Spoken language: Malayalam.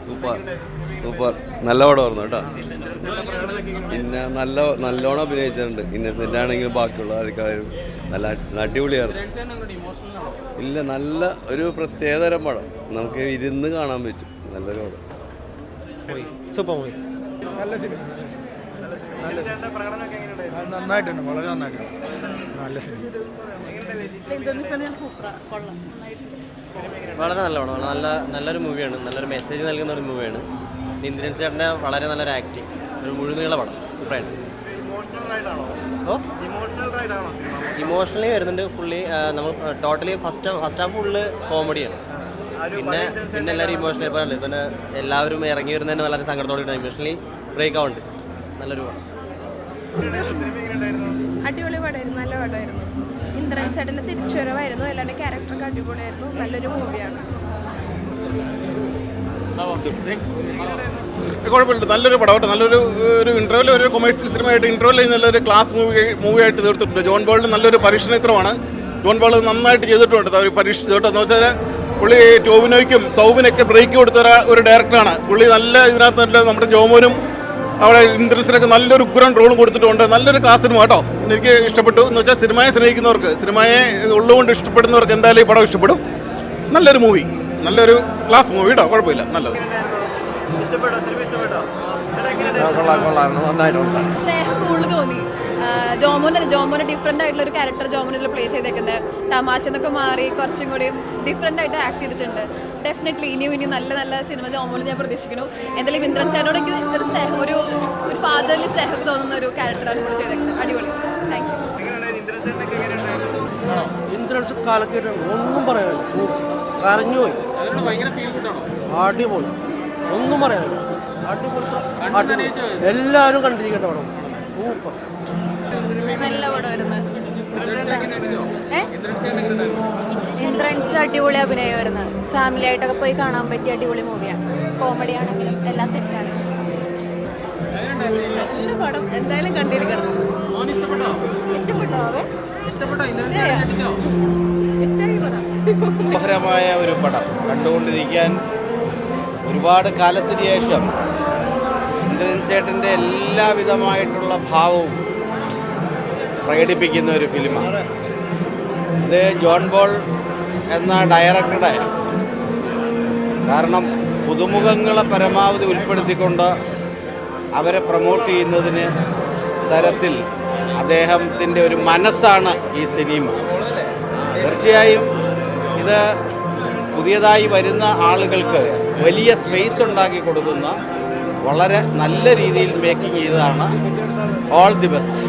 സൂപ്പർ സൂപ്പർ നല്ല പടമായിരുന്നു കേട്ടോ. പിന്നെ നല്ലോണം അഭിനയിച്ചിട്ടുണ്ട്. ഇന്നസെൻ്റ് ആണെങ്കിലും ബാക്കിയുള്ള ആൾക്കാരും നല്ല അടിപൊളിയായിരുന്നു. ഇല്ല, നല്ല ഒരു പ്രത്യേകതരം പടം, നമുക്ക് ഇരുന്ന് കാണാൻ പറ്റും. നല്ലൊരു പടം. Super movie. നല്ല സിനിമ, നന്നായിട്ടുണ്ട്, വളരെ നന്നായിട്ടുണ്ട്. നല്ല സിനിമ, വളരെ നല്ല പടമാണ്. നല്ലൊരു മൂവിയാണ്. നല്ലൊരു മെസ്സേജ് നൽകുന്ന ഒരു മൂവിയാണ്. ഇന്ദ്രൻ ചേട്ടൻ്റെ വളരെ നല്ലൊരു ആക്ടിങ്, ഒരു മുഴുനീള പടം, സൂപ്പറായിട്ട്. ഇമോഷണലി വരുന്നുണ്ട് ഫുള്ളി. നമ്മൾ ടോട്ടലി ഫസ്റ്റ് ഹാഫ് ഫുള്ള് കോമഡിയാണ്. പിന്നെ എല്ലാവരും ഇമോഷണലി പറയാനുണ്ട്. പിന്നെ എല്ലാവരും ഇറങ്ങി വരുന്നതിന് വളരെ സങ്കടത്തോടെ ഇമോഷണലി ബ്രേക്ക് ആവുന്നുണ്ട്. നല്ലൊരു പടം. അടിപൊളി പടമായിരുന്നു, നല്ല പടമായിരുന്നു. ഇന്ദ്രൻ ചേട്ടൻ്റെ തിരിച്ചുവരവായിരുന്നു. എല്ലാവരുടെ ക്യാരക്ടറൊക്കെ അടിപൊളിയായിരുന്നു. നല്ലൊരു മൂവിയാണ്. കുഴപ്പമില്ല, നല്ലൊരു പടമായിട്ട്, നല്ലൊരു ഇൻ്റർവെൽ, ഒരു കൊമേഴ്സ്യൽ സിനിമയായിട്ട് ഇൻ്റർവെൽ നല്ലൊരു ക്ലാസ് മൂവിയായിട്ട് തീർത്തിട്ടുണ്ട്. ജോൺ ബോളിന് നല്ലൊരു പരീക്ഷണത്രമാണ്. ജോൺ ബോൾ നന്നായിട്ട് ചെയ്തിട്ടുണ്ട്. അവർ പരീക്ഷിച്ചു കേട്ടോ. എന്ന് വെച്ചാൽ പുള്ളി ടോവിനോയ്ക്കും സൗബിനൊക്കെ ബ്രേക്ക് കൊടുത്ത ഒരു ഡയറക്ടറാണ് പുള്ളി. നല്ല ഇതിനകത്ത് നല്ല നമ്മുടെ ജോമോനും അവിടെ ഇന്ദ്രൻസിനൊക്കെ നല്ലൊരു ഉഗ്രൻ റോളും കൊടുത്തിട്ടുണ്ട്. നല്ലൊരു ക്ലാസ് സിനിമ കേട്ടോ. എനിക്ക് ഇഷ്ടപ്പെട്ടു. എന്ന് വെച്ചാൽ സിനിമയെ സ്നേഹിക്കുന്നവർക്ക്, സിനിമയെ ഉള്ളുകൊണ്ട് ഇഷ്ടപ്പെടുന്നവർക്ക് എന്തായാലും ഈ പടം ഇഷ്ടപ്പെടും. നല്ലൊരു മൂവി, നല്ലൊരു ക്ലാസ് മൂവി കേട്ടോ. കുഴപ്പമില്ല, നല്ലത്. സ്നേഹം കൂടുതൽ തോന്നി. ജോമോന് ഡിഫറെൻ്റ് ആയിട്ടുള്ള ഒരു ക്യാരക്ടർ ജോമോനിൽ പ്ലേ ചെയ്തേക്കുന്നത്. തമാശ എന്നൊക്കെ മാറി കുറച്ചും കൂടി ഡിഫറെൻ്റ് ആയിട്ട് ആക്ട് ചെയ്തിട്ടുണ്ട്. ഡെഫിനറ്റ്ലി ഇനിയും നല്ല നല്ല സിനിമ ജോമോനിൽ ഞാൻ പ്രതീക്ഷിക്കുന്നു. എന്തായാലും ഇന്ദ്രൻ ചേട്ടനോട് ഒരു സ്നേഹം, ഒരു ഫാദർലി സ്നേഹമൊക്കെ തോന്നുന്ന ഒരു ക്യാരക്ടറാണ് ഇവിടെ ചെയ്തേക്കുന്നത്. അടിപൊളി. Thank you. ഇന്ദ്രൻസ് കാലക്കേട്ട് ഒന്നും പറയാനില്ല, കരഞ്ഞുപോയി. അടിപൊളി, ഒന്നും പറയാനില്ല. അടിപൊളി, എല്ലാവരും കണ്ടിരിക്കേണ്ട പടം. സൂപ്പർ, നല്ല പടമായിരുന്നു. ഇന്ദ്രൻസ് അടിപൊളി അഭിനയമായിരുന്നു. ഫാമിലി ആയിട്ടൊക്കെ പോയി കാണാൻ പറ്റിയ അടിപൊളി മൂവിയാണ്. കോമഡി ആണെങ്കിലും എല്ലാം സെറ്റാണ്. നല്ല പടം, എന്തായാലും കണ്ടിരിക്കണം. ഇഷ്ടപ്പെട്ടോ? മനോഹരമായ ഒരു പടം കണ്ടുകൊണ്ടിരിക്കാൻ ഒരുപാട് കാലത്തിന് ശേഷം ഇന്ദ്രൻ ചേട്ടൻ്റെ എല്ലാവിധമായിട്ടുള്ള ഭാവവും പ്രകടിപ്പിക്കുന്ന ഒരു ഫിലിമാണ് ഇത്. ജോൺ ബോൾ എന്ന ഡയറക്ടറുടെ, കാരണം പുതുമുഖങ്ങളെ പരമാവധി ഉൾപ്പെടുത്തിക്കൊണ്ട് അവരെ പ്രൊമോട്ട് ചെയ്യുന്നതിന് തരത്തിൽ അദ്ദേഹത്തിൻ്റെ ഒരു മനസ്സാണ് ഈ സിനിമ. തീർച്ചയായും ഇത് പുതിയതായി വരുന്ന ആളുകൾക്ക് വലിയ സ്പേസ് ഉണ്ടാക്കി കൊടുക്കുന്ന വളരെ നല്ല രീതിയിൽ മേക്കിംഗ് ചെയ്തതാണ്. All the best.